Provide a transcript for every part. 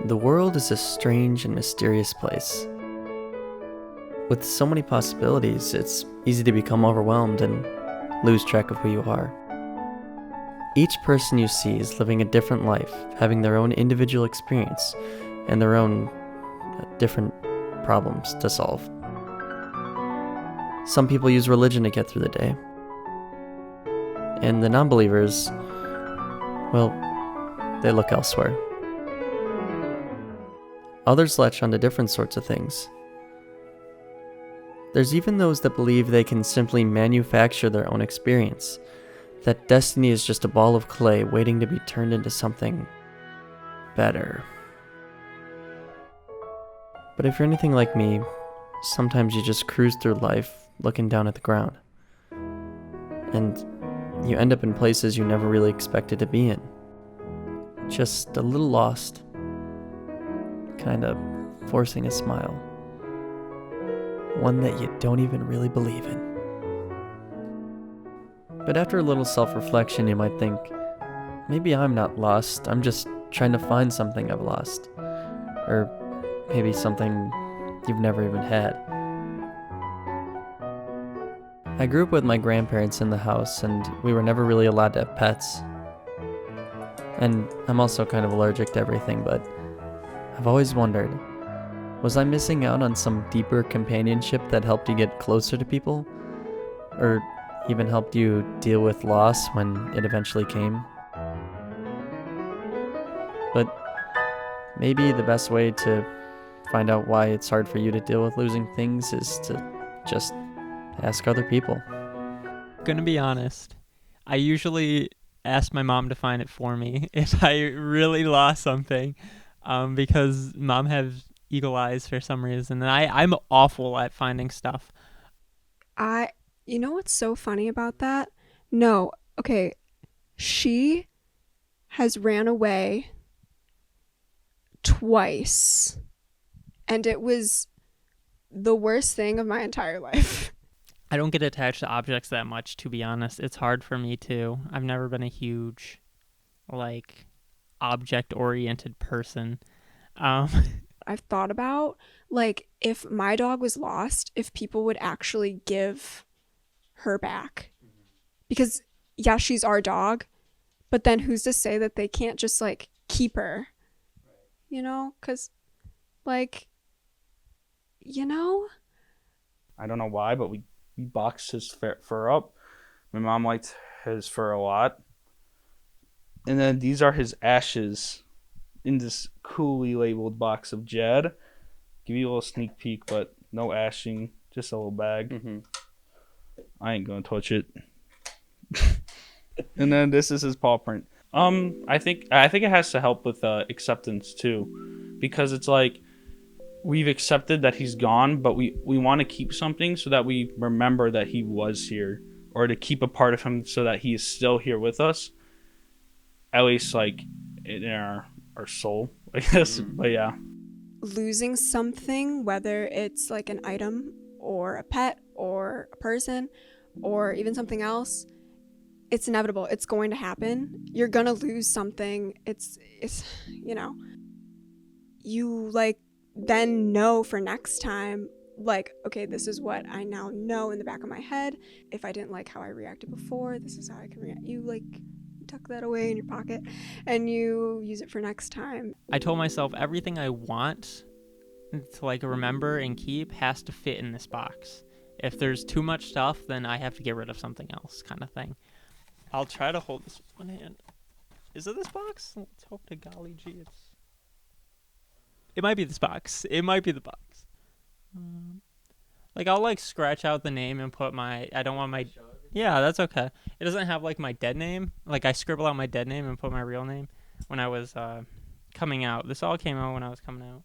The world is a strange and mysterious place. With so many possibilities, it's easy to become overwhelmed and lose track of who you are. Each person you see is living a different life, having their own individual experience and their own different problems to solve. Some people use religion to get through the day. And the non-believers, well, they look elsewhere. Others latch onto different sorts of things. There's even those that believe they can simply manufacture their own experience, that destiny is just a ball of clay waiting to be turned into something better. But if you're anything like me, sometimes you just cruise through life looking down at the ground. And you end up in places you never really expected to be in. Just a little lost, kind of forcing a smile. One that you don't even really believe in. But after a little self-reflection, you might think, maybe I'm not lost, I'm just trying to find something I've lost. Or maybe something you've never even had. I grew up with my grandparents in the house, and we were never really allowed to have pets. And I'm also kind of allergic to everything, but I've always wondered, was I missing out on some deeper companionship that helped you get closer to people? Or even helped you deal with loss when it eventually came? But maybe the best way to find out why it's hard for you to deal with losing things is to just ask other people. Gonna be honest, I usually ask my mom to find it for me if I really lost something, because mom has eagle eyes for some reason, and I'm awful at finding stuff. You know what's so funny about that? No, okay, she has ran away twice, and it was the worst thing of my entire life. I don't get attached to objects that much, to be honest. It's hard for me too. I've never been a huge, object-oriented person. I've thought about, if my dog was lost, if people would actually give her back. Because, yeah, she's our dog, but then who's to say that they can't just, keep her? You know? Because, I don't know why, but we boxed his fur up. My mom liked his fur a lot. And then these are his ashes in this coolly labeled box of Jed. Give you a little sneak peek, but no ashing, just a little bag. Mm-hmm. I ain't gonna touch it. And then this is his paw print. I think it has to help with acceptance too, because it's we've accepted that he's gone, but we want to keep something so that we remember that he was here, or to keep a part of him so that he is still here with us, at least in our soul, I guess. Mm-hmm. But yeah, losing something, whether it's an item or a pet or a person or even something else, it's inevitable. It's going to happen. You're gonna lose something. It's you then know for next time, okay, this is what I now know in the back of my head. If I didn't like how I reacted before, this is how I can react. You tuck that away in your pocket and you use it for next time. I told myself everything I want to remember and keep has to fit in this box. If there's too much stuff, then I have to get rid of something else, kind of thing. I'll try to hold this with one hand. Is it this box? Let's hope to golly gee it might be this box. It might be the box. I'll scratch out the name and put I don't want my... Yeah, that's okay. It doesn't have my dead name. I scribble out my dead name and put my real name when I was coming out. This all came out when I was coming out.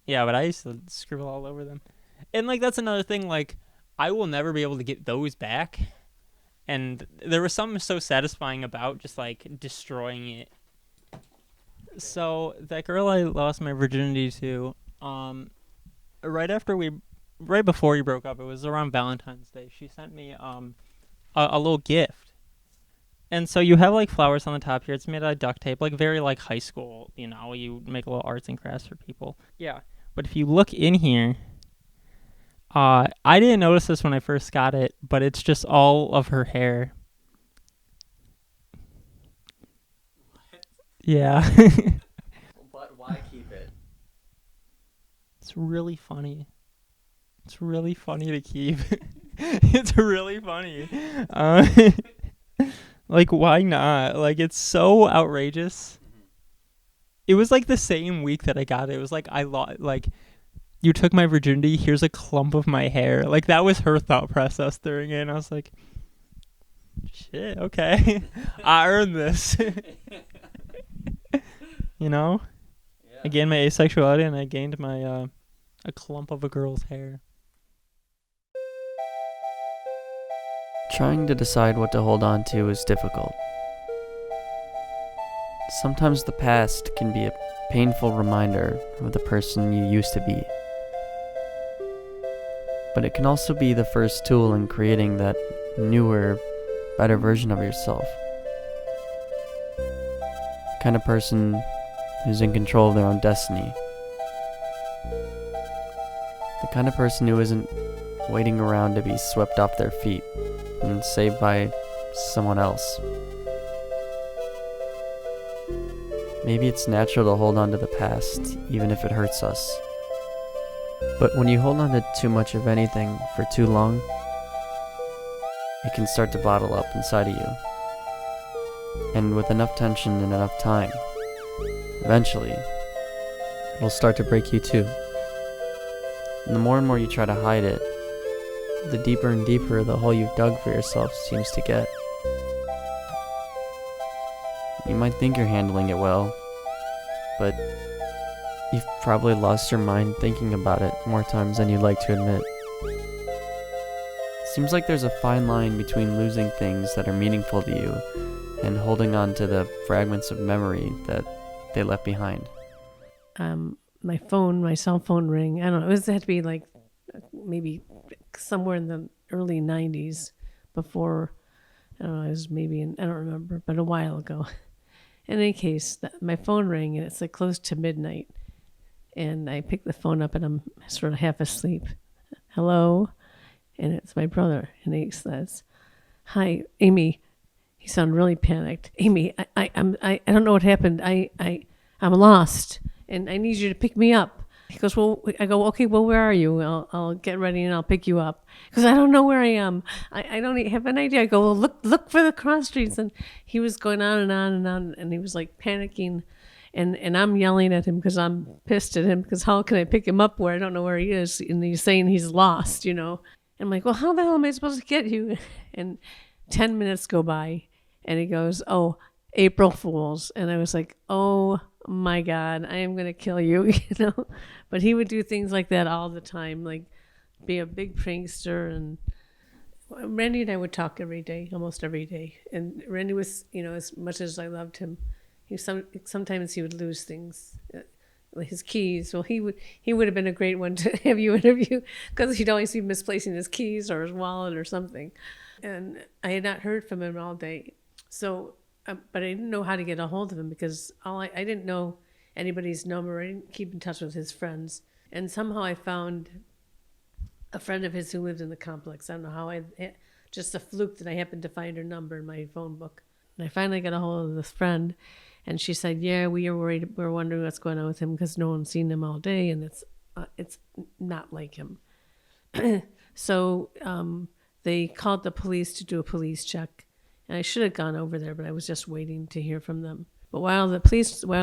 Yeah, but I used to scribble all over them. And that's another thing, I will never be able to get those back. And there was something so satisfying about just destroying it. So that girl I lost my virginity to, right before we broke up, it was around Valentine's Day, she sent me a little gift. And so you have like flowers on the top here. It's made out of duct tape, like very like high school, you know, you make little arts and crafts for people. Yeah. But if you look in here, I didn't notice this when I first got it, but it's just all of her hair. Yeah. But why keep it? It's really funny. It's really funny to keep. It's really funny. Like, why not? Like, it's so outrageous. It was like the same week that I got it. It was like, like, you took my virginity. Here's a clump of my hair. Like, that was her thought process during it. And I was like, shit, okay. I earned this. You know? Yeah. I gained my asexuality and I gained my, a clump of a girl's hair. Trying to decide what to hold on to is difficult. Sometimes the past can be a painful reminder of the person you used to be. But it can also be the first tool in creating that newer, better version of yourself. The kind of person who's in control of their own destiny. The kind of person who isn't waiting around to be swept off their feet and saved by someone else. Maybe it's natural to hold on to the past, even if it hurts us. But when you hold on to too much of anything for too long, it can start to bottle up inside of you. And with enough tension and enough time, eventually, it'll start to break you too. And the more and more you try to hide it, the deeper and deeper the hole you've dug for yourself seems to get. You might think you're handling it well, but you've probably lost your mind thinking about it more times than you'd like to admit. Seems like there's a fine line between losing things that are meaningful to you and holding on to the fragments of memory that they left behind. My cell phone rang. I don't know. It had to be like maybe somewhere in the early 90s before, I don't know, it was maybe, I don't remember, but a while ago. In any case, my phone rang and it's like close to midnight. And I picked the phone up and I'm sort of half asleep. Hello? And it's my brother. And he says, hi, Amy. He sounded really panicked. Amy, I don't know what happened. I'm lost and I need you to pick me up. He goes, well, I go, okay, well, where are you? I'll get ready and I'll pick you up. Because I don't know where I am. I don't have an idea. I go, well, look for the cross streets. And he was going on and on and on. And he was like panicking. And I'm yelling at him because I'm pissed at him because how can I pick him up where I don't know where he is? And he's saying he's lost, you know. And I'm like, well, how the hell am I supposed to get you? And 10 minutes go by and he goes, oh, April Fools. And I was like, oh my God, I am going to kill you, you know. But he would do things like that all the time, like be a big prankster. And Randy and I would talk every day, almost every day. And Randy was, you know, as much as I loved him, sometimes he would lose things, his keys. Well, he would have been a great one to have you interview because he'd always be misplacing his keys or his wallet or something. And I had not heard from him all day. So, but I didn't know how to get a hold of him because I didn't know anybody's number. I didn't keep in touch with his friends. And somehow I found a friend of his who lived in the complex. I don't know how, just a fluke that I happened to find her number in my phone book. And I finally got a hold of this friend. And she said, yeah, we are worried. We're wondering what's going on with him because no one's seen him all day. And it's not like him. So they called the police to do a police check. And I should have gone over there, but I was just waiting to hear from them. But while they're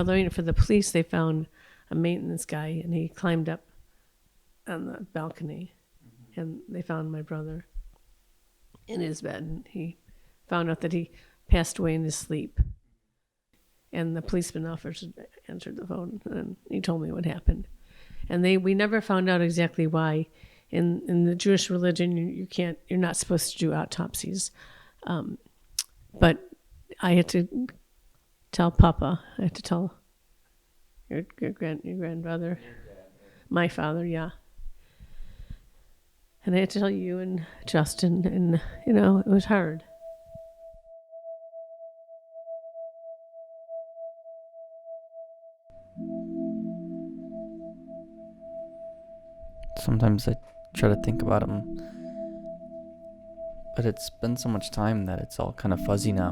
waiting for the police, they found a maintenance guy, and he climbed up on the balcony, and they found my brother in his bed. And he found out that he passed away in his sleep. And the policeman officer answered the phone, and he told me what happened. And we never found out exactly why. In the Jewish religion, you're not supposed to do autopsies. But I had to tell Papa. I had to tell your grandfather, my father, yeah. And I had to tell you and Justin, and you know it was hard. Sometimes I try to think about him, but it's been so much time that it's all kind of fuzzy now.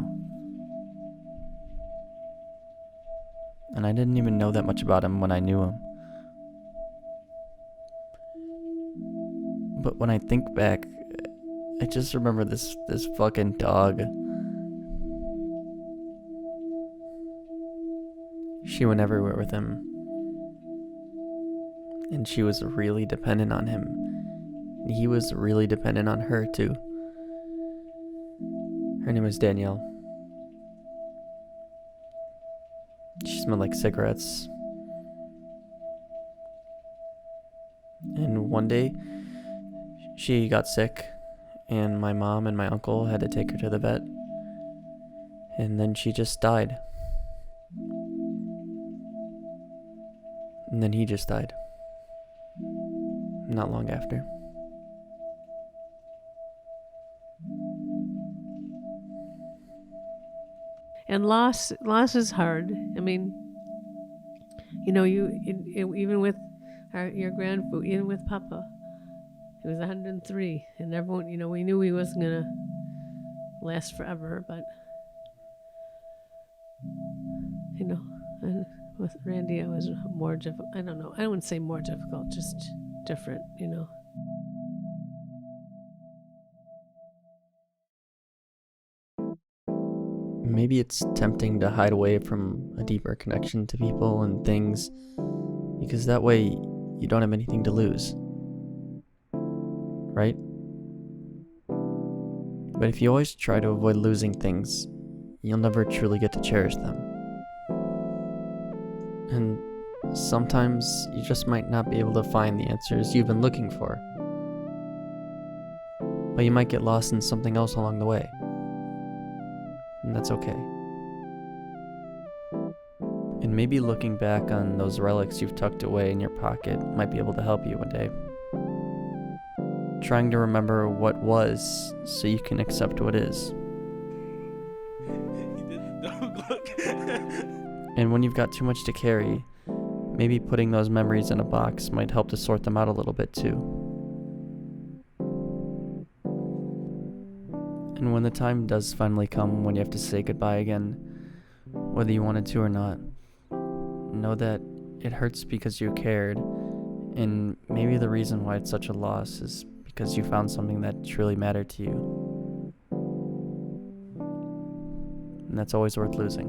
And I didn't even know that much about him when I knew him. But when I think back, I just remember this fucking dog. She went everywhere with him. And she was really dependent on him. And he was really dependent on her too. Her name was Danielle. She smelled like cigarettes. And one day, she got sick, and my mom and my uncle had to take her to the vet. And then she just died. And then he just died. Not long after. And loss is hard. I mean, you know, even with your grandfather, even with Papa, he was 103, and everyone, you know, we knew he wasn't gonna last forever, but you know, and with Randy, it was more difficult. I don't know. I wouldn't say more difficult, just different, you know. Maybe it's tempting to hide away from a deeper connection to people and things, because that way you don't have anything to lose. Right? But if you always try to avoid losing things, you'll never truly get to cherish them. And sometimes you just might not be able to find the answers you've been looking for. But you might get lost in something else along the way. And that's okay. And maybe looking back on those relics you've tucked away in your pocket might be able to help you one day. Trying to remember what was so you can accept what is. He did the dog look. And when you've got too much to carry, maybe putting those memories in a box might help to sort them out a little bit too. And when the time does finally come when you have to say goodbye again, whether you wanted to or not, know that it hurts because you cared, and maybe the reason why it's such a loss is because you found something that truly mattered to you. And that's always worth losing.